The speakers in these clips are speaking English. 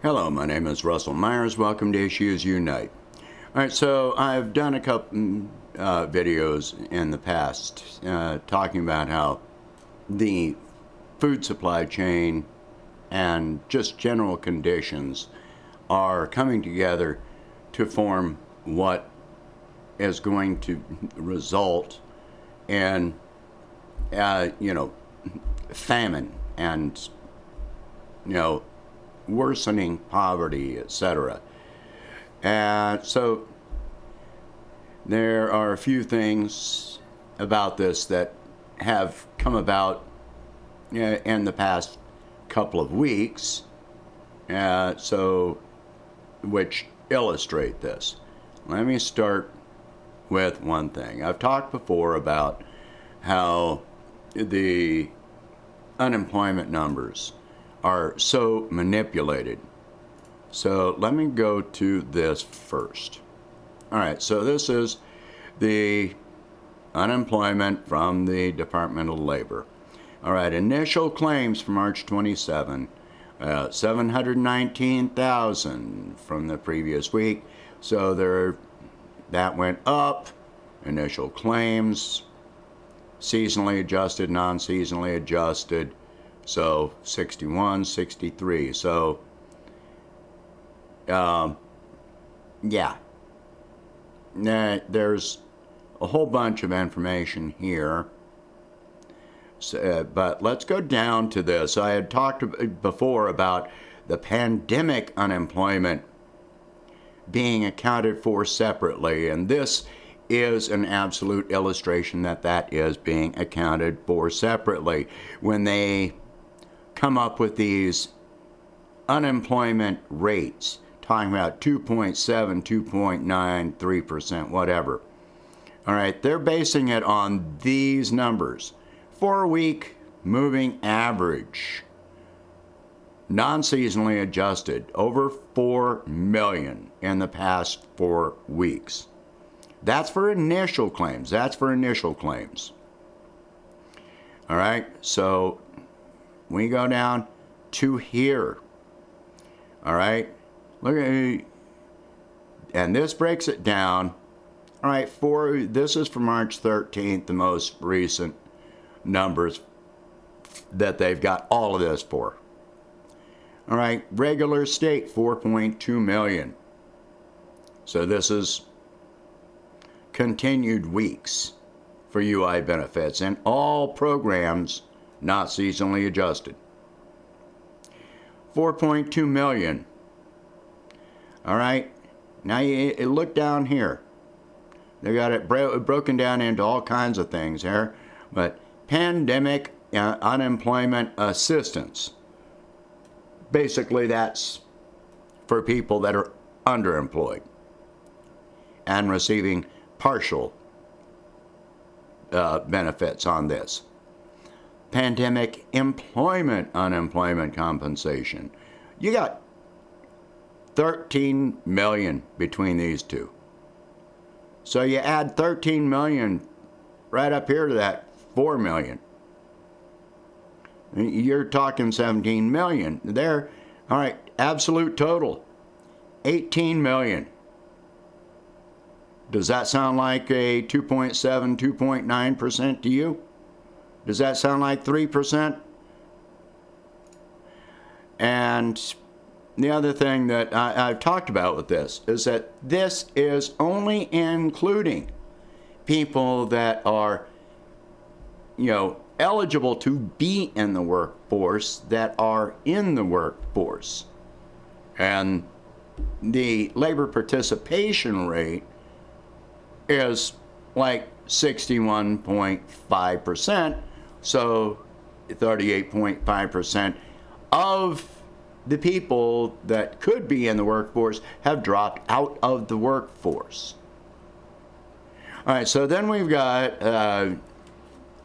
Hello, my name is Russell Myers. Welcome to Issues Unite. All right, so I've done a couple videos in the past talking about how the food supply chain and just general conditions are coming together to form what is going to result in, famine and, worsening poverty, etc. And so there are a few things about this that have come about in the past couple of weeks, which illustrate this. Let me start with one thing. I've talked before about how the unemployment numbers are so manipulated. So let me go to this first. All right, so this is the unemployment from the Department of Labor. All right, initial claims for March 27, 719,000 from the previous week. So that went up. Initial claims, seasonally adjusted, non-seasonally adjusted. So 61, 63. So, there's a whole bunch of information here. So, but let's go down to this. I had talked before about the pandemic unemployment being accounted for separately, and this is an absolute illustration that is being accounted for separately. When they come up with these unemployment rates, talking about 2.7, 2.9, 3%, whatever. All right, they're basing it on these numbers. 4-week moving average, non-seasonally adjusted, over 4 million in the past 4 weeks. That's for initial claims. All right, so we go down to here. All right, look at, and this breaks it down. All right, this is for March 13th, the most recent numbers that they've got all of this for. All right, regular state, 4.2 million. So this is continued weeks for UI benefits and all programs not seasonally adjusted. 4.2 million. All right, now you look down here. They got it broken down into all kinds of things here, but pandemic unemployment assistance. Basically, that's for people that are underemployed and receiving partial benefits on this. Pandemic unemployment compensation. You got 13 million between these two. So you add 13 million right up here to that 4 million. You're talking 17 million there. All right, absolute total, 18 million. Does that sound like a 2.7, 2.9% to you? Does that sound like 3%? And the other thing that I've talked about with this is that this is only including people that are, eligible to be in the workforce, that are in the workforce. And the labor participation rate is like 61.5%, so 38.5% of the people that could be in the workforce have dropped out of the workforce. All right, so then we've got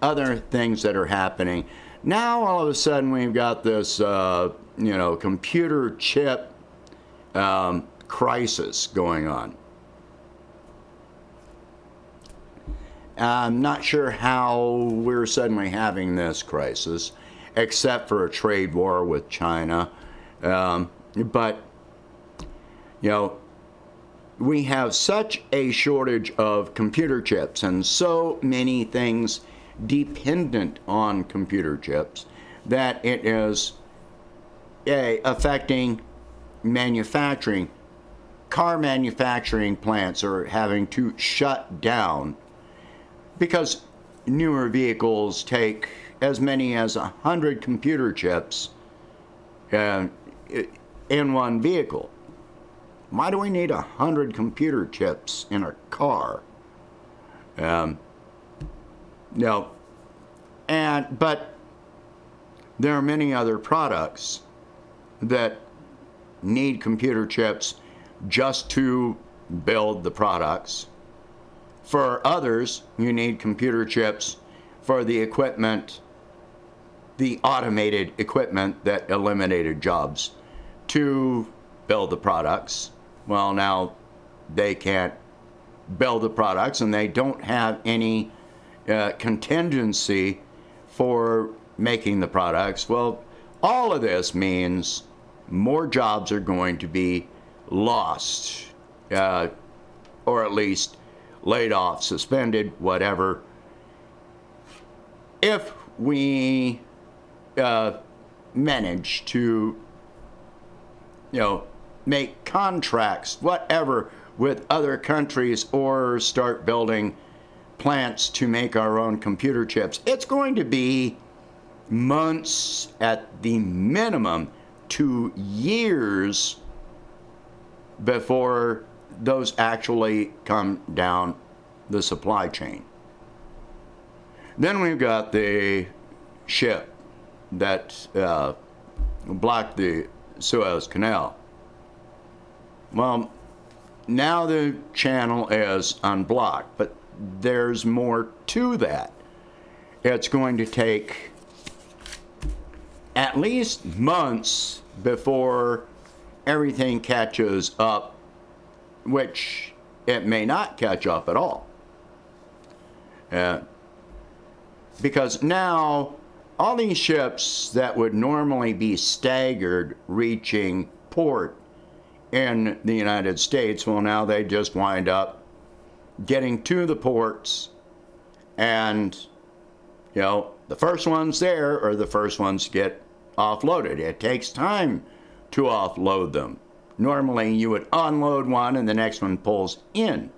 other things that are happening. Now all of a sudden we've got this, computer chip crisis going on. I'm not sure how we're suddenly having this crisis, except for a trade war with China. But, you know, we have such a shortage of computer chips and so many things dependent on computer chips that it is affecting manufacturing. Car manufacturing plants are having to shut down because newer vehicles take as many as 100 computer chips in one vehicle. Why do we need 100 computer chips in a car? No. But there are many other products that need computer chips just to build the products. For others, you need computer chips for the equipment, the automated equipment that eliminated jobs to build the products. Well, now they can't build the products and they don't have any contingency for making the products. Well, all of this means more jobs are going to be lost, or at least laid off, suspended, whatever. If we manage to, make contracts, whatever, with other countries or start building plants to make our own computer chips, it's going to be months at the minimum to years before those actually come down the supply chain. Then we've got the ship that blocked the Suez Canal. Well, now the channel is unblocked, but there's more to that. It's going to take at least months before everything catches up, which it may not catch up at all. Because now all these ships that would normally be staggered reaching port in the United States, well, now they just wind up getting to the ports, and the first ones there are the first ones to get offloaded. It takes time to offload them. Normally you would unload one and the next one pulls in,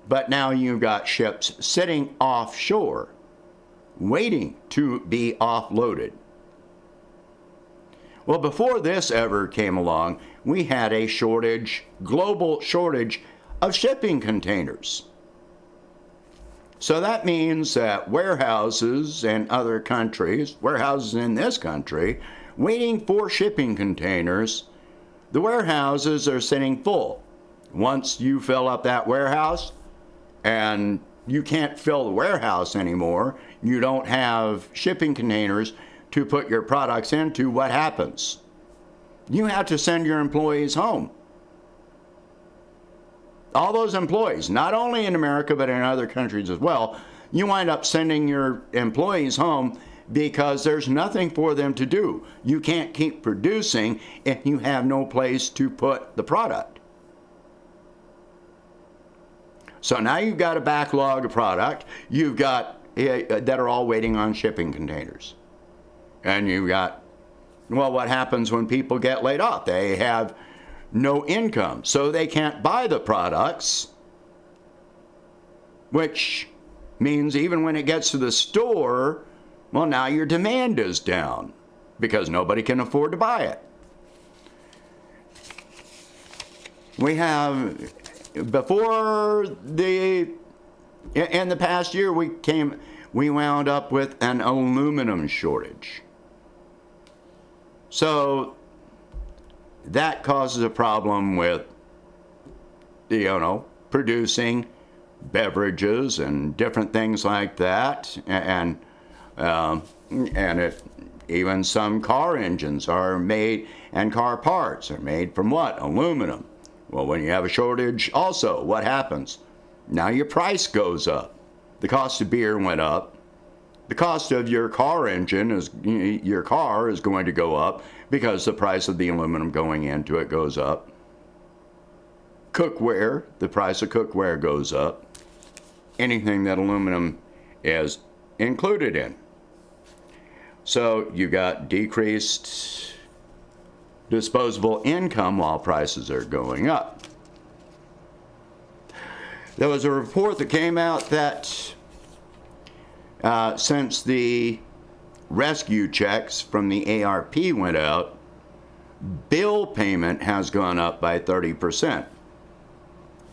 but now you've got ships sitting offshore waiting to be offloaded. Well, before this ever came along, we had a global shortage of shipping containers. So that means that warehouses in other countries, warehouses in this country, waiting for shipping containers, the warehouses are sitting full. Once you fill up that warehouse and you can't fill the warehouse anymore, you don't have shipping containers to put your products into, what happens? You have to send your employees home. All those employees, not only in America, but in other countries as well, you wind up sending your employees home because there's nothing for them to do. You can't keep producing if you have no place to put the product. So now you've got a backlog of product you've got that are all waiting on shipping containers. And you've got, well, what happens when people get laid off? They have no income, so they can't buy the products, which means even when it gets to the store, well, now your demand is down because nobody can afford to buy it. We have, in the past year, we wound up with an aluminum shortage. So that causes a problem with, producing beverages and different things like that, and even some car engines are made, and car parts are made from what? Aluminum. Well, when you have a shortage, also, what happens? Now your price goes up. The cost of beer went up. The cost of your car engine your car is going to go up because the price of the aluminum going into it goes up. Cookware, the price of cookware goes up. Anything that aluminum is included in. So you got decreased disposable income while prices are going up. There was a report that came out that since the rescue checks from the ARP went out, bill payment has gone up by 30%.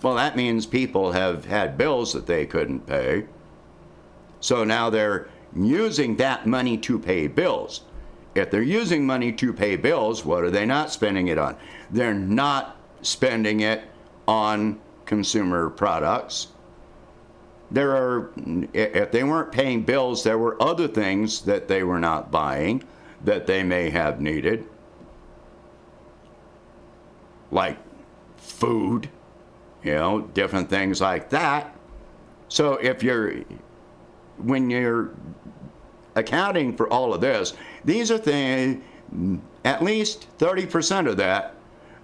Well, that means people have had bills that they couldn't pay. So now they're using that money to pay bills. If they're using money to pay bills, what are they not spending it on? They're not spending it on consumer products. If they weren't paying bills, there were other things that they were not buying that they may have needed, like food, different things like that. So when you're accounting for all of this, these are things, at least 30% of that,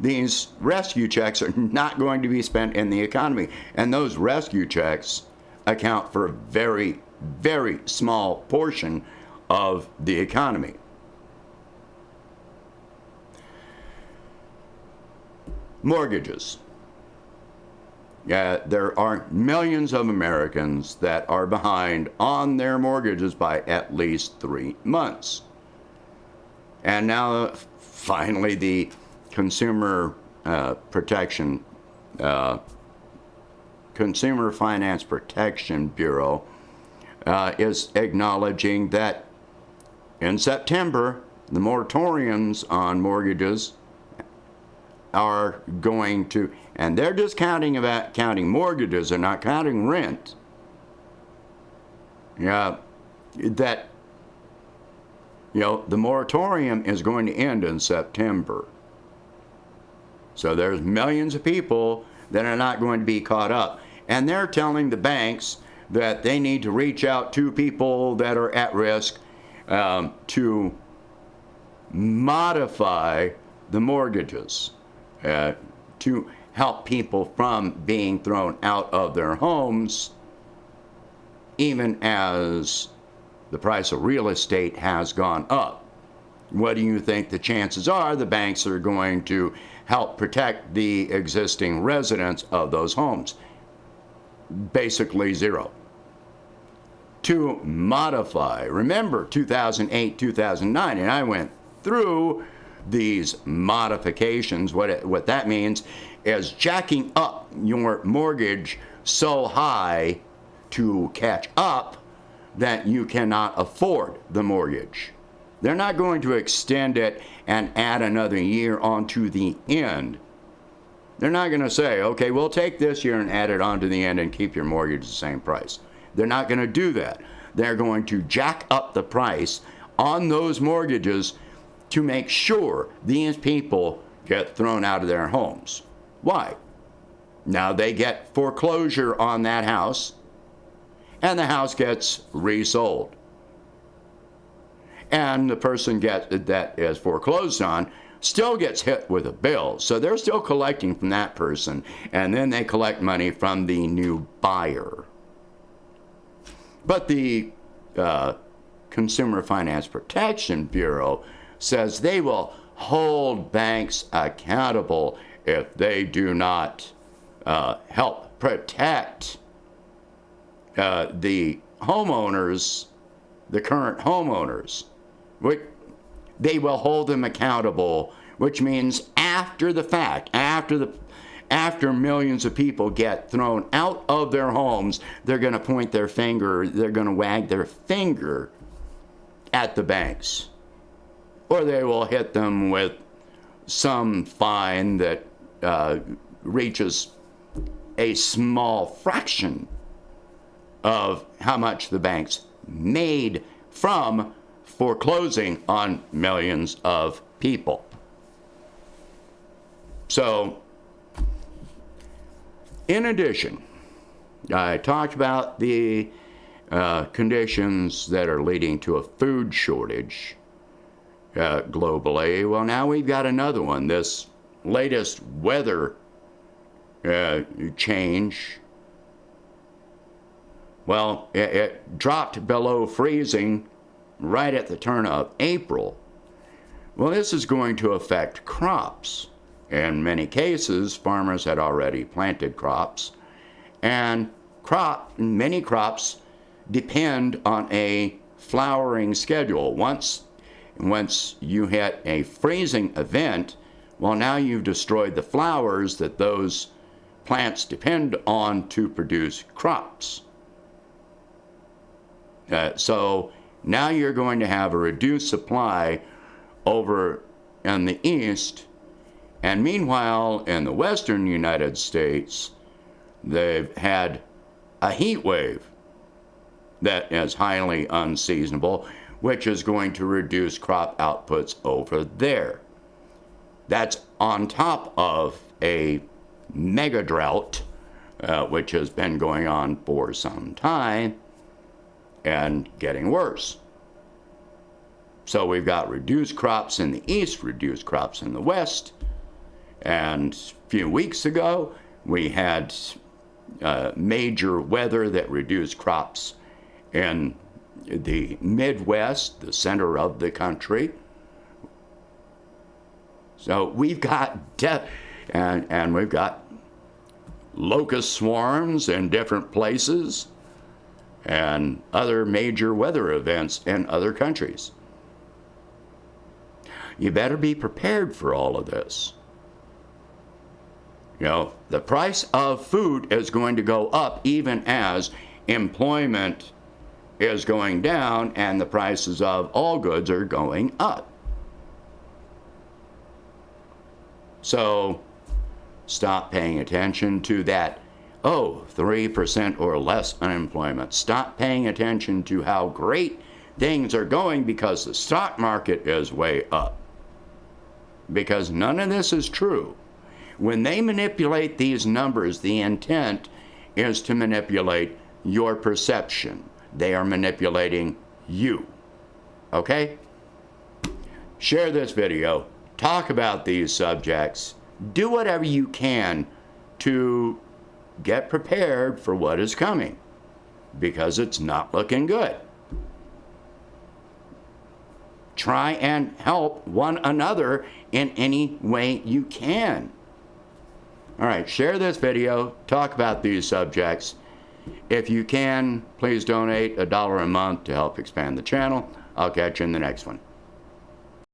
these rescue checks are not going to be spent in the economy. And those rescue checks account for a very, very small portion of the economy. Mortgages. There are millions of Americans that are behind on their mortgages by at least 3 months. And now, finally, the Consumer Finance Protection Bureau is acknowledging that in September, the moratoriums on mortgages are going to, and they're just counting mortgages, they're not counting rent. The moratorium is going to end in September. So there's millions of people that are not going to be caught up. And they're telling the banks that they need to reach out to people that are at risk to modify the mortgages to help people from being thrown out of their homes, even as the price of real estate has gone up. What do you think the chances are the banks are going to help protect the existing residents of those homes? Basically zero. To modify, remember 2008, 2009, and I went through these modifications. What that means is jacking up your mortgage so high to catch up that you cannot afford the mortgage. They're not going to extend it and add another year onto the end. They're not going to say, okay, we'll take this year and add it onto the end and keep your mortgage the same price. They're not going to do that. They're going to jack up the price on those mortgages to make sure these people get thrown out of their homes. Why? Now they get foreclosure on that house, and the house gets resold. And the person that is foreclosed on still gets hit with a bill. So they're still collecting from that person, and then they collect money from the new buyer. But the Consumer Finance Protection Bureau says they will hold banks accountable if they do not help protect the homeowners, the current homeowners. They will hold them accountable, which means after the fact, after millions of people get thrown out of their homes, they're going to point their finger, they're going to wag their finger at the banks. Or they will hit them with some fine that reaches a small fraction of how much the banks made from foreclosing on millions of people. So, in addition, I talked about the conditions that are leading to a food shortage globally. Well, now we've got another one. This latest weather change, well, it dropped below freezing right at the turn of April. Well, this is going to affect crops. In many cases, farmers had already planted crops, and many crops depend on a flowering schedule. Once you hit a freezing event, well, now you've destroyed the flowers that those plants depend on to produce crops. So now you're going to have a reduced supply over in the east, and meanwhile in the western United States, they've had a heat wave that is highly unseasonable, which is going to reduce crop outputs over there. That's on top of a mega drought, which has been going on for some time and getting worse. So we've got reduced crops in the east, reduced crops in the west, and a few weeks ago we had major weather that reduced crops in the Midwest, the center of the country. So we've got and we've got locust swarms in different places and other major weather events in other countries. You better be prepared for all of this. You know, the price of food is going to go up even as employment is going down and the prices of all goods are going up. So stop paying attention to that, 3% or less unemployment. Stop paying attention to how great things are going because the stock market is way up. Because none of this is true. When they manipulate these numbers, the intent is to manipulate your perception. They are manipulating you. Okay? Share this video. Talk about these subjects. Do whatever you can to get prepared for what is coming, because it's not looking good. Try and help one another in any way you can. All right, share this video. Talk about these subjects. If you can, please donate $1 a month to help expand the channel. I'll catch you in the next one.